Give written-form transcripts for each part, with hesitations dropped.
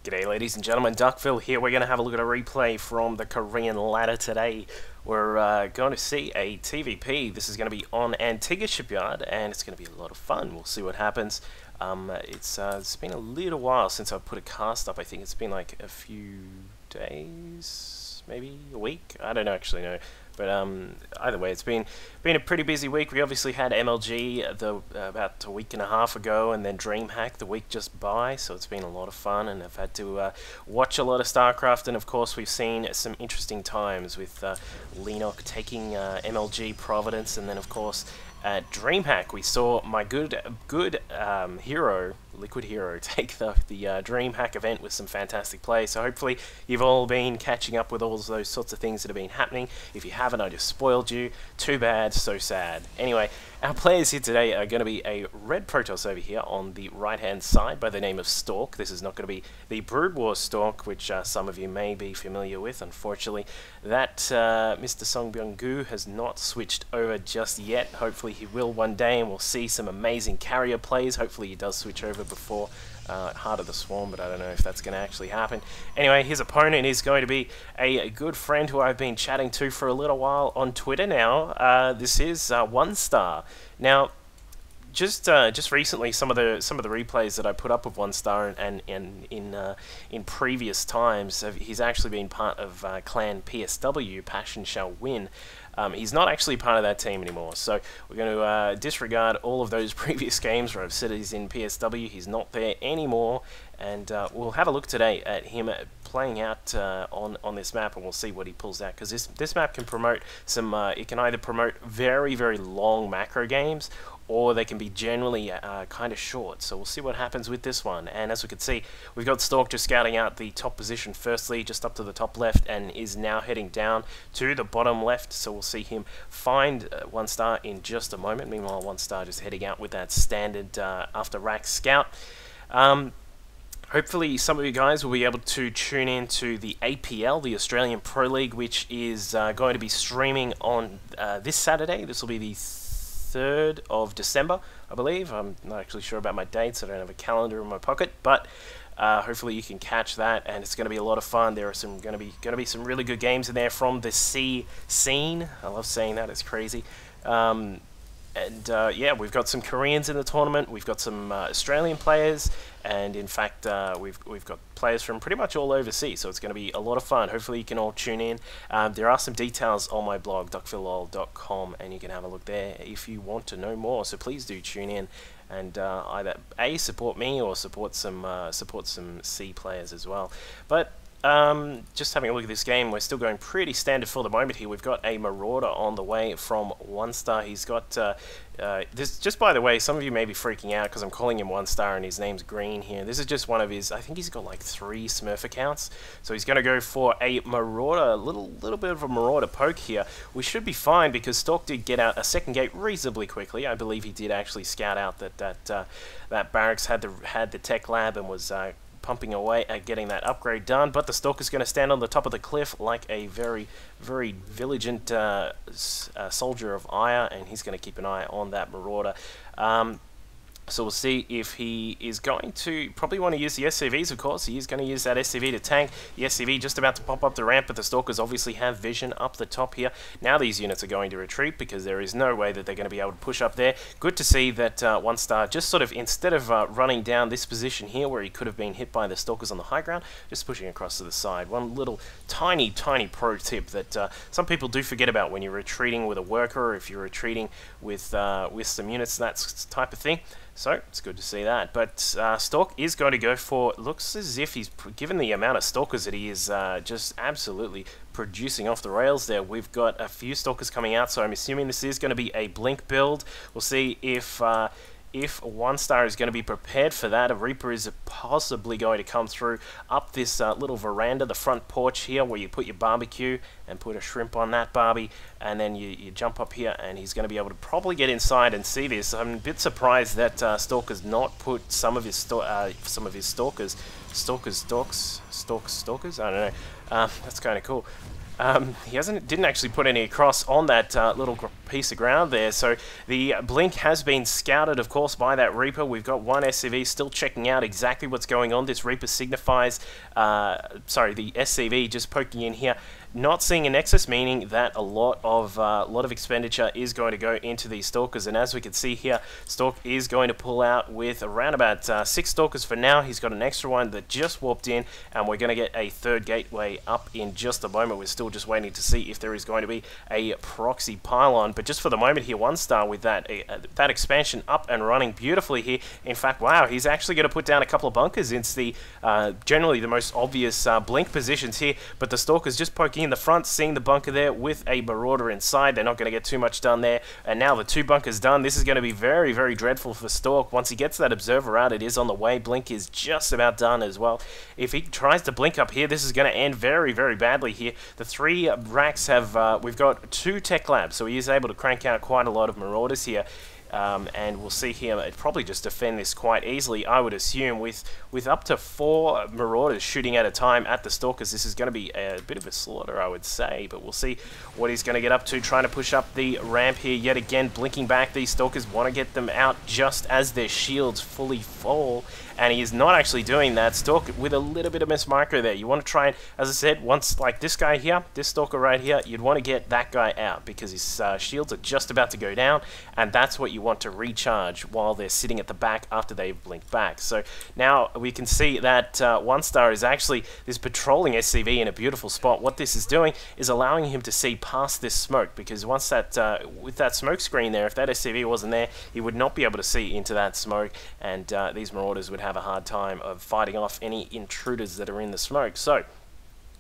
G'day ladies and gentlemen, Duckville here. We're going to have a look at a replay from the Korean ladder today. We're going to see a TvP. This is going to be on Antigua Shipyard and it's going to be a lot of fun. We'll see what happens. It's been a little while since I've put a cast up. I think it's been like a few days, maybe a week. I don't actually know. But either way, it's been a pretty busy week. We obviously had MLG about a week and a half ago, and then DreamHack the week just by. So it's been a lot of fun, and I've had to watch a lot of StarCraft. And of course, we've seen some interesting times with Lenok taking MLG Providence, and then of course at DreamHack we saw my good hero, Liquid Hero, take the DreamHack event with some fantastic play. So hopefully you've all been catching up with all those sorts of things that have been happening. If you haven't, I just spoiled you. Too bad, so sad. Anyway, our players here today are going to be a red Protoss over here on the right hand side by the name of Stork. This is not going to be the Brood War Stork, which some of you may be familiar with. Unfortunately, that Mr. Song Byung-gu has not switched over just yet. Hopefully he will one day, and we'll see some amazing carrier plays. Hopefully he does switch over before Heart of the Swarm, but I don't know if that's going to actually happen. Anyway, his opponent is going to be a good friend who I've been chatting to for a little while on Twitter now. This is OneStar. Now, just recently, some of the replays that I put up of OneStar and in previous times, he's actually been part of Clan PSW, Passion Shall Win. He's not actually part of that team anymore, so we're going to disregard all of those previous games where I've said he's in PSW. He's not there anymore, and we'll have a look today at him playing out on this map, and we'll see what he pulls out, because this map can promote some. It can either promote very long macro games, or they can be generally kind of short. So we'll see what happens with this one. And as we can see, we've got Stork just scouting out the top position firstly, just up to the top left, and is now heading down to the bottom left. So we'll see him find OneStar in just a moment. Meanwhile, OneStar just heading out with that standard after rack scout. Hopefully some of you guys will be able to tune in to the APL, the Australian Pro League, which is going to be streaming on this Saturday. This will be the 3rd of December, I believe. I'm not actually sure about my dates. I don't have a calendar in my pocket, but hopefully you can catch that, and it's going to be a lot of fun. There are going to be some really good games in there from the C scene. I love saying that; it's crazy. Yeah, we've got some Koreans in the tournament. We've got some Australian players, and in fact, we've got players from pretty much all overseas. So it's going to be a lot of fun. Hopefully, you can all tune in. There are some details on my blog, duckvillelol.com, and you can have a look there if you want to know more. So please do tune in and either support me or support some C players as well. But just having a look at this game, we're still going pretty standard for the moment here. We've got a Marauder on the way from OneStar. He's got this. Just by the way, some of you may be freaking out because I'm calling him OneStar and his name's Green here. This is just one of his. I think he's got like 3 Smurf accounts, so he's going to go for a Marauder, a little bit of a Marauder poke here. We should be fine because Stork did get out a second gate reasonably quickly. I believe he did actually scout out that barracks had the tech lab and was pumping away at getting that upgrade done, but the Stork is going to stand on the top of the cliff like a very vigilant soldier of ire, and he's going to keep an eye on that Marauder. So we'll see if he is going to probably want to use the SCVs, of course. He is going to use that SCV to tank. The SCV just about to pop up the ramp, but the Stalkers obviously have vision up the top here. Now these units are going to retreat because there is no way that they're going to be able to push up there. Good to see that OneStar just sort of, instead of running down this position here where he could have been hit by the Stalkers on the high ground, just pushing across to the side. One little tiny pro tip that some people do forget about when you're retreating with a worker, or if you're retreating with some units, that type of thing. So, it's good to see that. But Stork is going to go for, looks as if he's, given the amount of Stalkers that he is just absolutely producing off the rails there. We've got a few Stalkers coming out, so I'm assuming this is going to be a Blink build. We'll see if OneStar is going to be prepared for that. A Reaper is possibly going to come through up this little veranda, the front porch here, where you put your barbecue and put a shrimp on that barbie, and then you jump up here, and he's going to be able to probably get inside and see this. I'm a bit surprised that Stork has not put some of his stalkers. I don't know. That's kind of cool. He didn't actually put any across on that little piece of ground there. So the blink has been scouted, of course, by that Reaper. We've got one SCV still checking out exactly what's going on. This Reaper signifies, the SCV just poking in here. Not seeing a nexus, meaning that a lot of expenditure is going to go into these Stalkers, and as we can see here, Stork is going to pull out with around about 6 Stalkers for now. He's got an extra one that just warped in, and we're going to get a third gateway up in just a moment. We're still just waiting to see if there is going to be a proxy pylon, but just for the moment here, OneStar with that expansion up and running beautifully here. In fact, wow, he's actually going to put down a couple of bunkers into the generally the most obvious blink positions here, but the Stalker's just poking in the front, seeing the bunker there with a Marauder inside. They're not going to get too much done there, and now the 2 bunkers done. This is going to be very, very dreadful for Stork. Once he gets that observer out, it is on the way. Blink is just about done as well. If he tries to blink up here, this is going to end very, very badly here. The 3 racks have, we've got 2 tech labs, so he is able to crank out quite a lot of Marauders here. And we'll see here, it'd probably just defend this quite easily, I would assume, with up to 4 Marauders shooting at a time at the Stalkers. This is going to be a bit of a slaughter, I would say, but we'll see what he's going to get up to, trying to push up the ramp here yet again, blinking back. These Stalkers want to get them out just as their shields fully fall, and he is not actually doing that. Stork with a little bit of mismicro there. You want to try and, as I said, once like this guy here, this Stalker right here, you'd want to get that guy out because his shields are just about to go down, and that's what you want to recharge while they're sitting at the back after they've blinked back. So now we can see that OneStar is actually this patrolling SCV in a beautiful spot. What this is doing is allowing him to see past this smoke, because once that with that smoke screen there, if that SCV wasn't there, he would not be able to see into that smoke, and these Marauders would have a hard time of fighting off any intruders that are in the smoke. So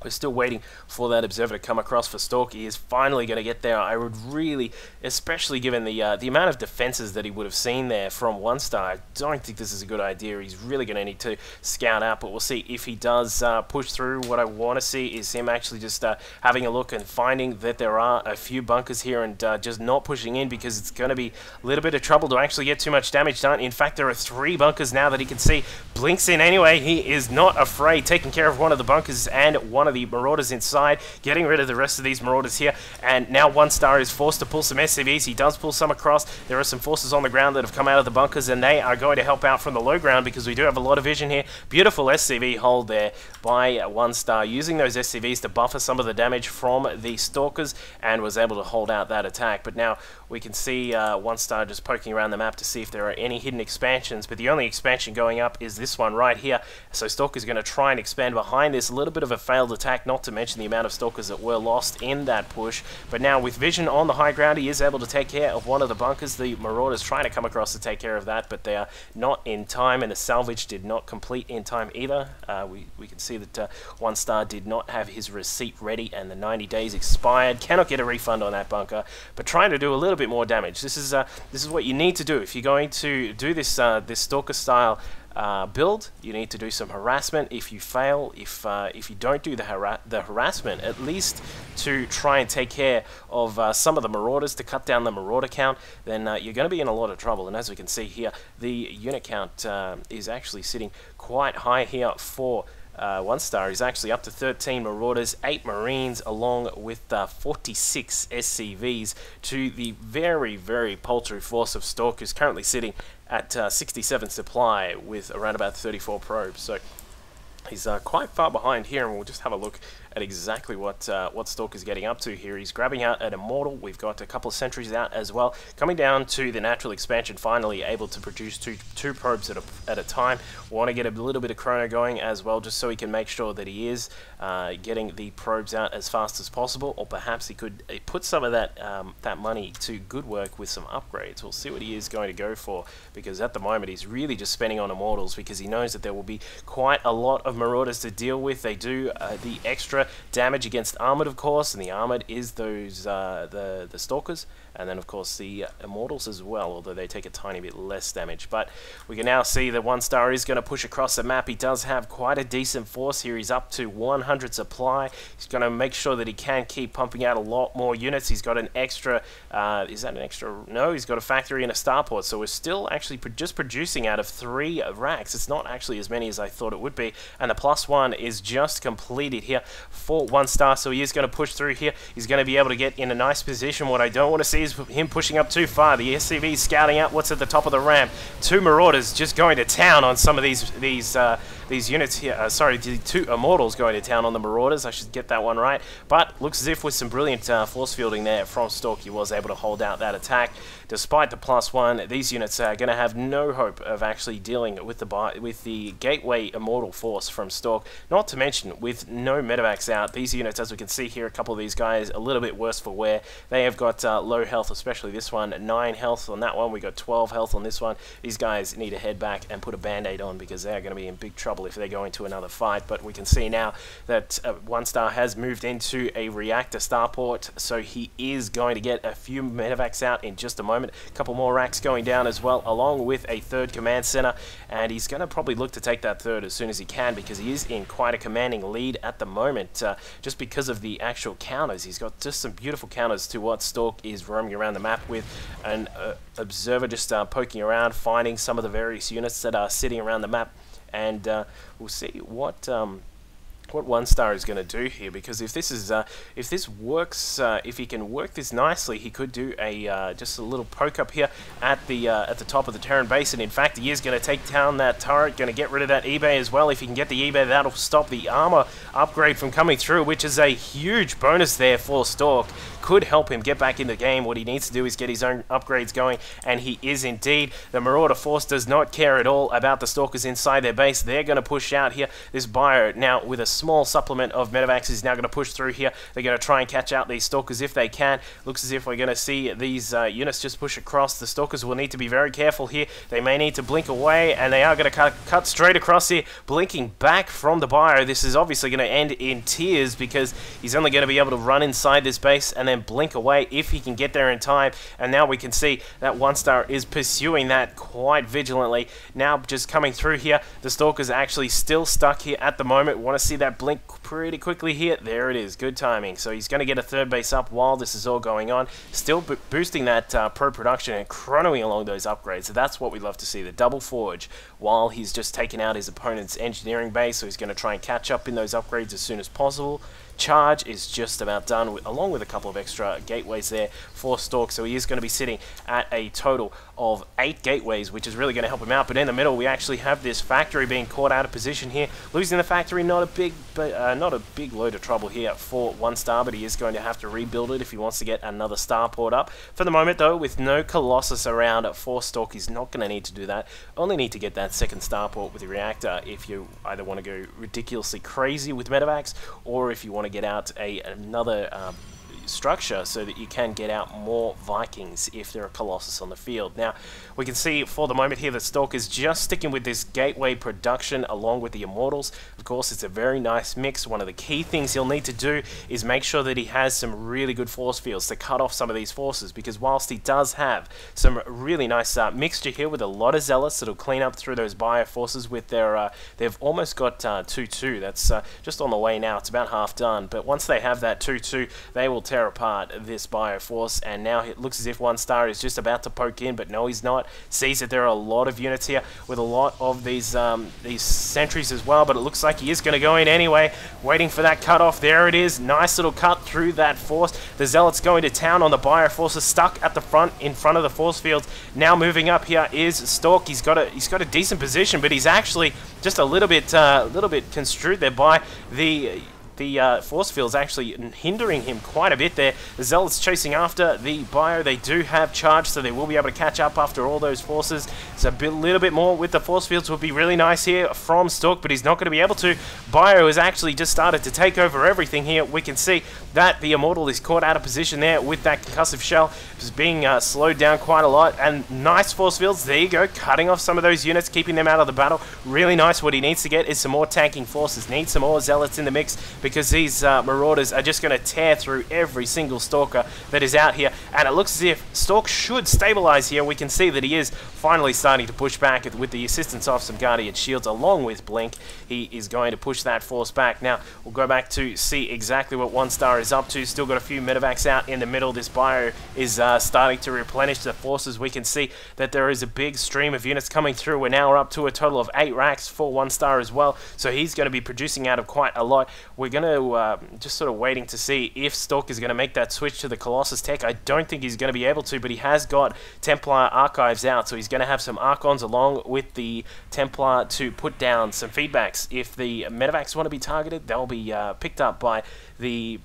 we're still waiting for that observer to come across for Stork. He is finally going to get there. I would really, especially given the amount of defenses that he would have seen there from OneStar, I don't think this is a good idea. He's really going to need to scout out, but we'll see if he does push through. What I want to see is him actually just having a look and finding that there are a few bunkers here and just not pushing in, because it's going to be a little bit of trouble to actually get too much damage done. In fact, there are 3 bunkers now that he can see. Blinks in anyway. He is not afraid, taking care of one of the bunkers and one of the Marauders inside, getting rid of the rest of these Marauders here, and now OneStar is forced to pull some SCVs. He does pull some across. There are some forces on the ground that have come out of the bunkers, and they are going to help out from the low ground because we do have a lot of vision here. Beautiful SCV hold there by OneStar, using those SCVs to buffer some of the damage from the Stalkers, and was able to hold out that attack. But now we can see OneStar just poking around the map to see if there are any hidden expansions, but the only expansion going up is this one right here. So Stork is going to try and expand behind this. A little bit of a failed attack, not to mention the amount of Stalkers that were lost in that push. But now with vision on the high ground, he is able to take care of one of the bunkers. The Marauders trying to come across to take care of that, but they are not in time, and the salvage did not complete in time either. We can see that OneStar did not have his receipt ready, and the 90 days expired. Cannot get a refund on that bunker, but trying to do a little bit more damage. This is what you need to do if you're going to do this this Stalker style build. You need to do some harassment. If you fail, if you don't do the harassment, at least to try and take care of some of the Marauders, to cut down the Marauder count, then you're going to be in a lot of trouble. And as we can see here, the unit count is actually sitting quite high here for OneStar. Is actually up to 13 Marauders, 8 Marines, along with 46 SCVs, to the very, very paltry force of Stork, who's currently sitting at 67 supply with around about 34 probes. So he's quite far behind here, and we'll just have a look at exactly what Stork is getting up to here. He's grabbing out an Immortal. We've got a couple of sentries out as well. Coming down to the natural expansion, finally able to produce two probes at a time. Want to get a little bit of chrono going as well, just so he can make sure that he is getting the probes out as fast as possible, or perhaps he could put some of that that money to good work with some upgrades. We'll see what he is going to go for, because at the moment he's really just spending on Immortals, because he knows that there will be quite a lot of Marauders to deal with. They do the extra damage against armored, of course, and the armored is those the Stalkers, and then of course the Immortals as well, although they take a tiny bit less damage. But we can now see that OneStar is going to push across the map. He does have quite a decent force here. He's up to 100 supply. He's going to make sure that he can keep pumping out a lot more units. He's got an extra, is that an extra? No, he's got a factory and a starport, so we're still actually just producing out of 3 racks. It's not actually as many as I thought it would be, and the +1 is just completed here for OneStar, so he is going to push through here. He's going to be able to get in a nice position. What I don't want to see is him pushing up too far. The SCV scouting out what's at the top of the ramp. 2 Marauders just going to town on some of these units here. Sorry, the 2 Immortals going to town on the Marauders. I should get that one right. But looks as if with some brilliant force fielding there from Stork, he was able to hold out that attack. Despite the +1, these units are going to have no hope of actually dealing with the Gateway Immortal force from Stork. Not to mention, with no medevacs out, these units, as we can see here, a couple of these guys a little bit worse for wear. They have got low health, especially this one. 9 health on that one. We got 12 health on this one. These guys need to head back and put a band-aid on because they are going to be in big trouble if they go into another fight. But we can see now that OneStar has moved into a reactor starport, so he is going to get a few medevacs out in just a moment. A couple more racks going down as well, along with a 3rd command center, and he's going to probably look to take that 3rd as soon as he can because he is in quite a commanding lead at the moment, just because of the actual counters. He's got just some beautiful counters to what Stork is roaming around the map with. An observer just poking around, finding some of the various units that are sitting around the map, and we'll see what OneStar is going to do here, because if this works, if he can work this nicely, he could do a just a little poke up here at the top of the Terran base, and in fact he is going to take down that turret, going to get rid of that eBay as well. If he can get the eBay, that'll stop the armor upgrade from coming through, which is a huge bonus there for Stork. Could help him get back in the game. What he needs to do is get his own upgrades going, and he is indeed. The Marauder force does not care at all about the Stalkers inside their base. They're going to push out here. This Bio now with a small supplement of medevacs is now going to push through here. They're going to try and catch out these Stalkers if they can. Looks as if we're going to see these units just push across. The Stalkers will need to be very careful here. They may need to blink away, and they are going to cut straight across here, blinking back from the Bio. This is obviously going to end in tears because he's only going to be able to run inside this base and then blink away if he can get there in time. And now we can see that OneStar is pursuing that quite vigilantly. Now just coming through here, the Stalkers are actually still stuck here at the moment. Want to see that blink pretty quickly here. There it is. Good timing. So he's going to get a 3rd base up while this is all going on. Still boosting that pro production and chronoing along those upgrades. So that's what we love to see. The double forge while he's just taking out his opponent's engineering base. So he's going to try and catch up in those upgrades as soon as possible. Charge is just about done, along with a couple of extra gateways there for Stork, so he is going to be sitting at a total of 8 gateways, which is really going to help him out. But in the middle, we actually have this factory being caught out of position here. Losing the factory, not a big load of trouble here for OneStar, but he is going to have to rebuild it if he wants to get another starport up. For the moment, though, with no Colossus around for Stork, he's not going to need to do that. Only need to get that 2nd starport with the reactor if you either want to go ridiculously crazy with medevacs, or if you want to get out another structure so that you can get out more Vikings if there are Colossus on the field. Now, we can see for the moment here that Stork is just sticking with this gateway production along with the Immortals. Of course, it's a very nice mix. One of the key things he'll need to do is make sure that he has some really good force fields to cut off some of these forces, because whilst he does have some really nice mixture here with a lot of Zealots that'll clean up through those bio forces with their, they've almost got 2-2. That's just on the way now. It's about half done, but once they have that 2-2, they will tear apart this bio force. And now it looks as if OneStar is just about to poke in, but no, he's not. Sees that there are a lot of units here with a lot of these sentries as well, but it looks like he is going to go in anyway, waiting for that cutoff. There it is. Nice little cut through that force. The Zealots going to town on the bio forces, stuck at the front, in front of the force fields. Now moving up here is Stork. He's got a decent position, but he's actually just a little bit construed there by the force field's actually hindering him quite a bit there. The Zealots chasing after the Bio. They do have charge, so they will be able to catch up after all those forces. So a little bit more with the force fields would be really nice here from Stork, but he's not going to be able to. Bio has actually just started to take over everything here. We can see that the Immortal is caught out of position there with that concussive shell. It's being slowed down quite a lot, and nice force fields. There you go, cutting off some of those units, keeping them out of the battle. Really nice. What he needs to get is some more tanking forces. Needs some more Zealots in the mix, because these Marauders are just going to tear through every single Stalker that is out here. And it looks as if Stork should stabilize here. We can see that he is finally starting to push back with the assistance of some Guardian Shields along with Blink. He is going to push that force back. Now, we'll go back to see exactly what OneStar is up to. Still got a few medevacs out in the middle. This Bio is starting to replenish the forces. We can see that there is a big stream of units coming through. We're now up to a total of 8 racks for OneStar as well. So he's going to be producing out of quite a lot. We're going to just sort of waiting to see if Stork is going to make that switch to the Colossus tech. I don't think he's going to be able to, but he has got Templar Archives out, so he's going to have some Archons along with the Templar to put down some feedbacks. If the Medivacs want to be targeted, they'll be picked up by the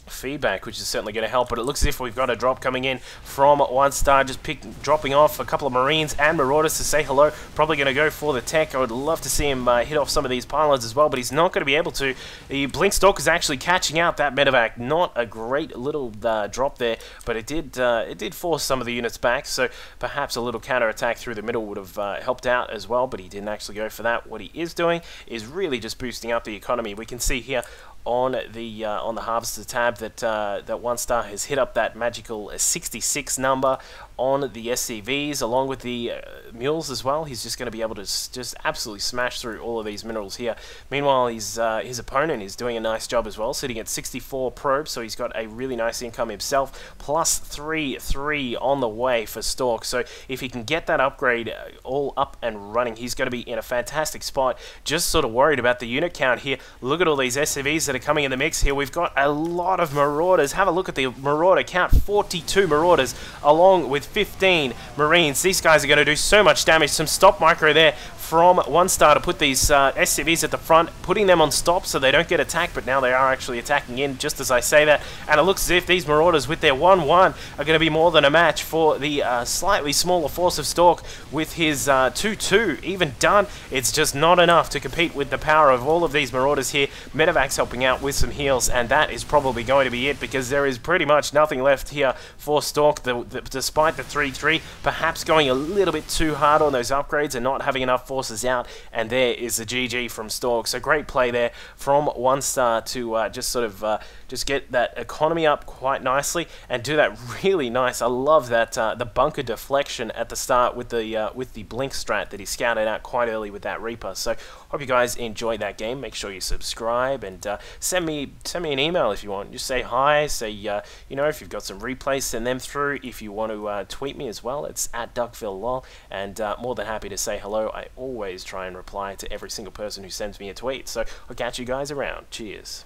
feedback, which is certainly going to help. But it looks as if we've got a drop coming in from OneStar, just dropping off a couple of Marines and Marauders to say hello. Probably going to go for the tech. I would love to see him hit off some of these pylons as well, but he's not going to be able to. The Blink Stork is actually catching out that medevac. Not a great little drop there, but it did force some of the units back, so perhaps a little counter attack through the middle would have helped out as well, but he didn't actually go for that. What he is doing is really just boosting up the economy. We can see here on the Harvester tab that OneStar has hit up that magical 66 number on the SCVs, along with the mules as well. He's just going to be able to just absolutely smash through all of these minerals here. Meanwhile, his opponent is doing a nice job as well, sitting at 64 probes, so he's got a really nice income himself, plus 3 on the way for Stork. So if he can get that upgrade all up and running, he's going to be in a fantastic spot. Just sort of worried about the unit count here. Look at all these SCVs that are coming in the mix here. We've got a lot of Marauders. Have a look at the Marauder count. 42 Marauders along with 15 Marines. These guys are going to do so much damage. Some stop micro there from OneStar to put these SCVs at the front, putting them on stop so they don't get attacked, but now they are actually attacking in just as I say that. And it looks as if these Marauders with their 1-1 are going to be more than a match for the slightly smaller force of Stork with his 2-2 even done. It's just not enough to compete with the power of all of these Marauders here. Medevac's helping out with some heals, and that is probably going to be it, because there is pretty much nothing left here for Stork, despite the 3-3, perhaps going a little bit too hard on those upgrades and not having enough forces out, and there is the GG from Stork. So great play there from OneStar to just sort of just get that economy up quite nicely and do that really nice. I love that the bunker deflection at the start with the blink strat that he scouted out quite early with that Reaper. So hope you guys enjoyed that game. Make sure you subscribe and send me an email if you want. Just say hi, say you know, if you've got some replays, send them through. If you want to tweet me as well, it's at DuckvilleLol, and more than happy to say hello. I always try and reply to every single person who sends me a tweet. So I'll catch you guys around. Cheers.